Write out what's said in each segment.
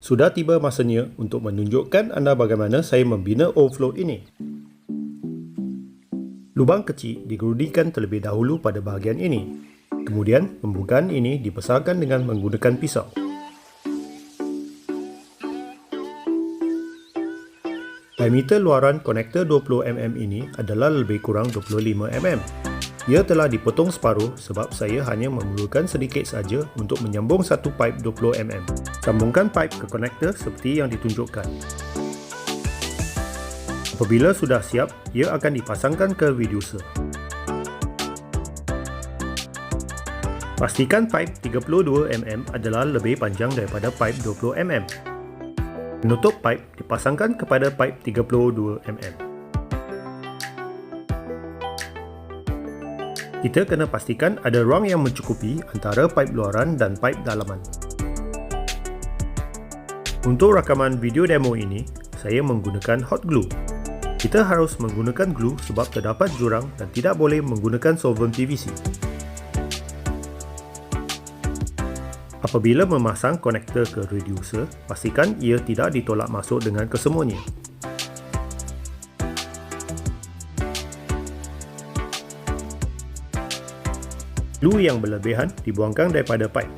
Sudah tiba masanya untuk menunjukkan anda bagaimana saya membina overflow ini. Lubang kecil digerudikan terlebih dahulu pada bahagian ini. Kemudian, pembukaan ini dibesarkan dengan menggunakan pisau. Diameter luaran konektor 20mm ini adalah lebih kurang 25mm. Ia telah dipotong separuh sebab saya hanya memerlukan sedikit saja untuk menyambung satu pipe 20mm. Sambungkan pipe ke konektor seperti yang ditunjukkan. Apabila sudah siap, ia akan dipasangkan ke reducer. Pastikan pipe 32mm adalah lebih panjang daripada pipe 20mm. Penutup pipe dipasangkan kepada pipe 32mm. Kita kena pastikan ada ruang yang mencukupi antara pipe luaran dan pipe dalaman. Untuk rakaman video demo ini, saya menggunakan hot glue. Kita harus menggunakan glue sebab terdapat jurang dan tidak boleh menggunakan solvent PVC. Apabila memasang konektor ke reducer, pastikan ia tidak ditolak masuk dengan kesemuanya. Glue yang berlebihan dibuangkan daripada pipe.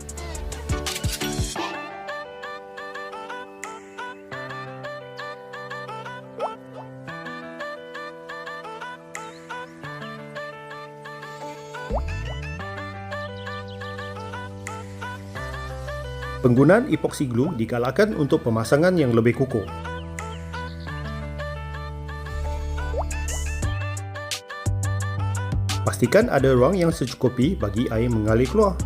Penggunaan epoxy glue digalakkan untuk pemasangan yang lebih kukuh. Pastikan ada ruang yang secukupi bagi air mengalir keluar.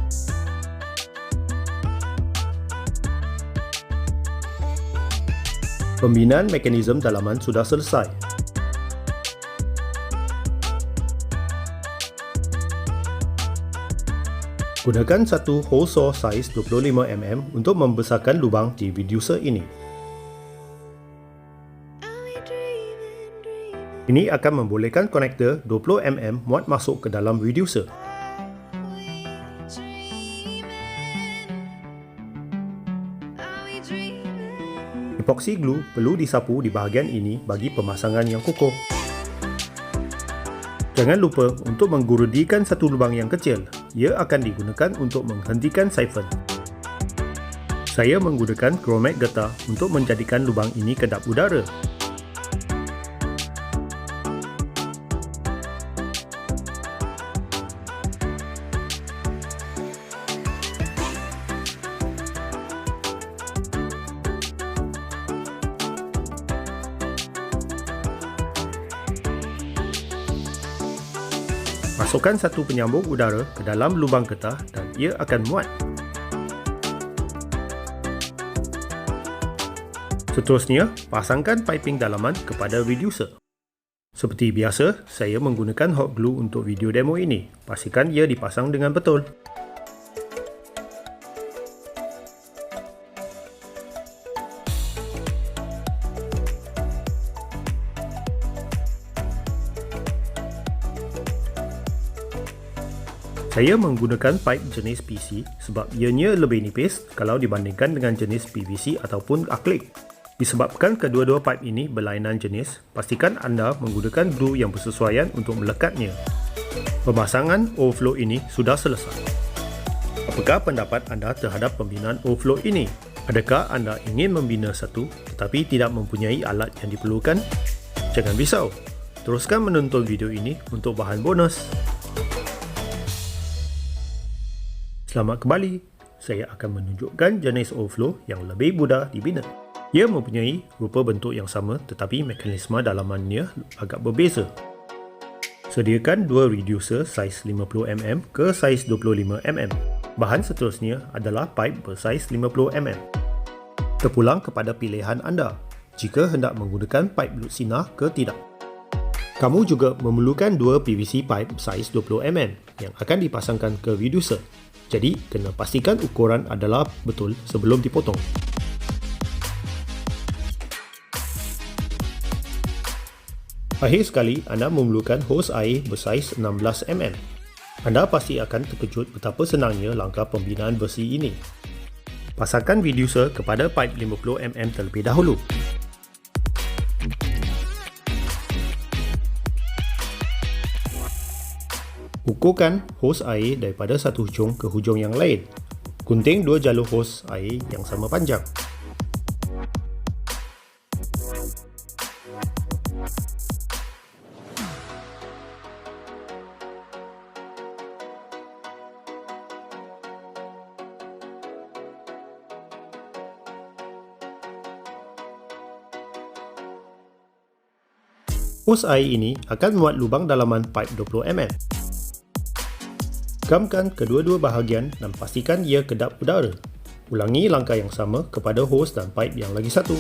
Pembinaan mekanisme dalaman sudah selesai. Gunakan satu hole saw saiz 25mm untuk membesarkan lubang di reducer ini. Ini akan membolehkan konektor 20mm muat masuk ke dalam reducer. Epoxy glue perlu disapu di bahagian ini bagi pemasangan yang kukuh. Jangan lupa untuk menggurudikan satu lubang yang kecil. Ia akan digunakan untuk menghentikan siphon. Saya menggunakan kromet getah untuk menjadikan lubang ini kedap udara. Masukkan satu penyambung udara ke dalam lubang getah dan ia akan muat. Seterusnya, pasangkan piping dalaman kepada reducer. Seperti biasa, saya menggunakan hot glue untuk video demo ini. Pastikan ia dipasang dengan betul. Saya menggunakan pipe jenis PC sebab ianya lebih nipis kalau dibandingkan dengan jenis PVC ataupun akrilik. Disebabkan kedua-dua pipe ini berlainan jenis, pastikan anda menggunakan glue yang bersesuaian untuk melekatnya. Pemasangan overflow ini sudah selesai. Apakah pendapat anda terhadap pembinaan overflow ini? Adakah anda ingin membina satu tetapi tidak mempunyai alat yang diperlukan? Jangan risau, teruskan menonton video ini untuk bahan bonus. Selamat kembali. Saya akan menunjukkan jenis overflow yang lebih mudah dibina. Ia mempunyai rupa bentuk yang sama tetapi mekanisme dalamannya agak berbeza. Sediakan dua reducer saiz 50mm ke saiz 25mm. Bahan seterusnya adalah pipe bersaiz 50mm. Terpulang kepada pilihan anda jika hendak menggunakan pipe lut sinar ke tidak. Kamu juga memerlukan dua PVC pipe saiz 20mm yang akan dipasangkan ke reducer. Jadi, kena pastikan ukuran adalah betul sebelum dipotong. Akhir sekali, anda memerlukan hos air bersaiz 16mm. Anda pasti akan terkejut betapa senangnya langkah pembinaan besi ini. Pasangkan reducer kepada pipe 50mm terlebih dahulu. Ukurkan hos air daripada satu hujung ke hujung yang lain. Gunting dua jalur hos air yang sama panjang. Hos air ini akan memuat lubang dalaman pipe 20mm. Gamkan kedua-dua bahagian dan pastikan ia kedap udara. Ulangi langkah yang sama kepada hos dan pipe yang lagi satu.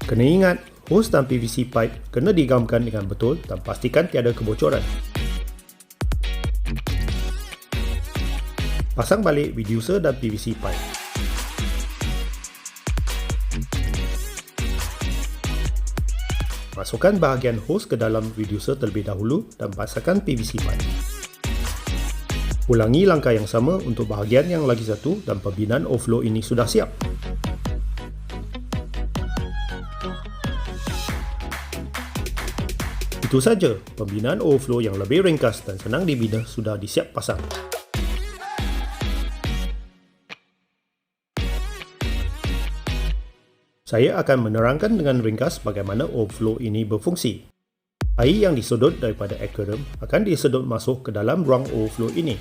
Kena ingat, hos dan PVC pipe kena digamkan dengan betul dan pastikan tiada kebocoran. Pasang balik reducer dan PVC pipe. Masukkan bahagian hos ke dalam reducer terlebih dahulu dan pasangkan PVC pipe. Ulangi langkah yang sama untuk bahagian yang lagi satu dan pembinaan overflow ini sudah siap. Itu saja, pembinaan overflow yang lebih ringkas dan senang dibina sudah disiap pasang. Saya akan menerangkan dengan ringkas bagaimana overflow ini berfungsi. Air yang disedot daripada aquarium akan disedot masuk ke dalam ruang overflow ini.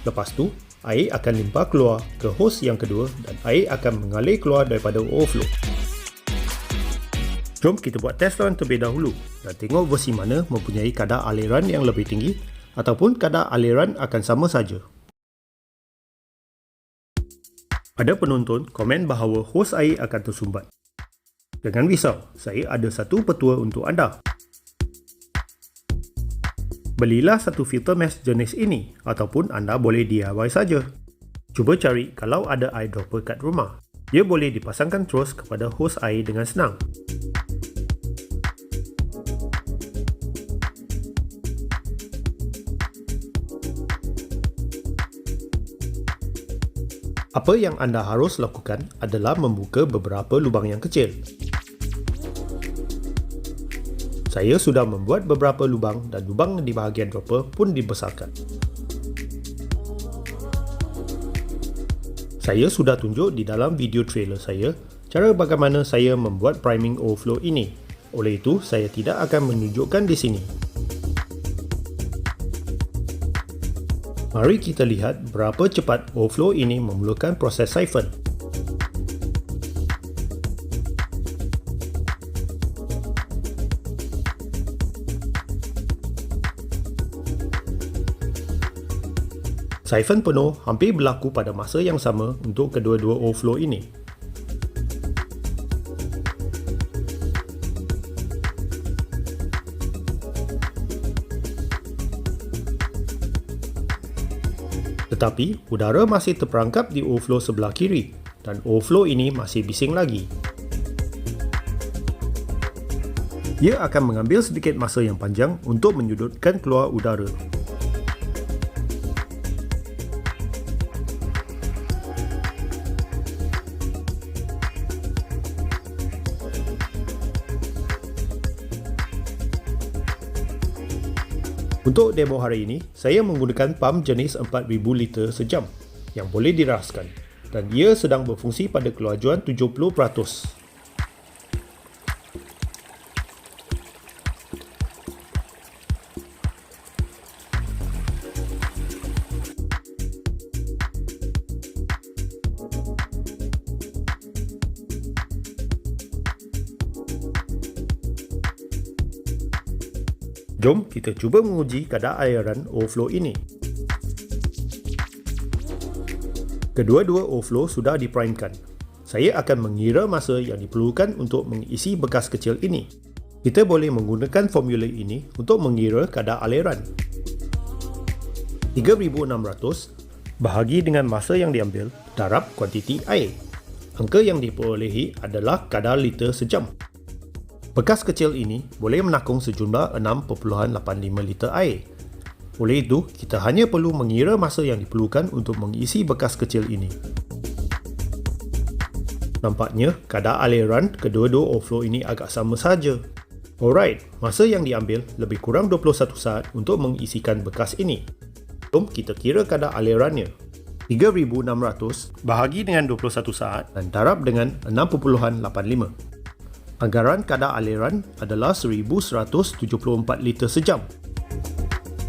Lepas tu, air akan limpah keluar ke hos yang kedua dan air akan mengalir keluar daripada overflow. Jom kita buat test run terlebih dahulu dan tengok versi mana mempunyai kadar aliran yang lebih tinggi ataupun kadar aliran akan sama saja. Ada penonton komen bahawa hos air akan tersumbat. Jangan risau, saya ada satu petua untuk anda. Belilah satu filter mesh jenis ini ataupun anda boleh DIY saja. Cuba cari kalau ada air dropper kat rumah. Ia boleh dipasangkan terus kepada hos air dengan senang. Apa yang anda harus lakukan adalah membuka beberapa lubang yang kecil. Saya sudah membuat beberapa lubang dan lubang di bahagian dropper pun dibesarkan. Saya sudah tunjuk di dalam video trailer saya cara bagaimana saya membuat priming overflow ini. Oleh itu, saya tidak akan menunjukkan di sini. Mari kita lihat berapa cepat overflow ini memulakan proses siphon. Siphon penuh hampir berlaku pada masa yang sama untuk kedua-dua overflow ini. Tetapi, udara masih terperangkap di overflow sebelah kiri dan overflow ini masih bising lagi. Ia akan mengambil sedikit masa yang panjang untuk menyudutkan keluar udara. Untuk demo hari ini, saya menggunakan pump jenis 4000 liter sejam yang boleh diraskan dan ia sedang berfungsi pada kelajuan 70%. Jom kita cuba menguji kadar airan overflow ini. Kedua-dua overflow sudah diprimekan. Saya akan mengira masa yang diperlukan untuk mengisi bekas kecil ini. Kita boleh menggunakan formula ini untuk mengira kadar aliran. 3600 bahagi dengan masa yang diambil darab kuantiti air. Angka yang diperolehi adalah kadar liter sejam. Bekas kecil ini boleh menakung sejumlah 6.85 liter air. Oleh itu, kita hanya perlu mengira masa yang diperlukan untuk mengisi bekas kecil ini. Nampaknya, kadar aliran kedua-dua overflow ini agak sama saja. Alright, masa yang diambil lebih kurang 21 saat untuk mengisikan bekas ini. Jom kita kira kadar alirannya. 3,600 bahagi dengan 21 saat dan darab dengan 6.85. Anggaran kadar aliran adalah 1,174 liter sejam.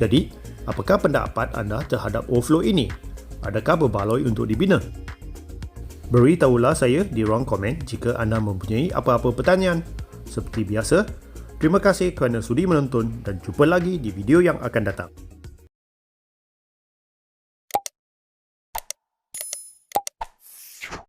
Jadi, apakah pendapat anda terhadap overflow ini? Adakah berbaloi untuk dibina? Beritahulah saya di ruang komen jika anda mempunyai apa-apa pertanyaan. Seperti biasa, terima kasih kerana sudi menonton dan jumpa lagi di video yang akan datang.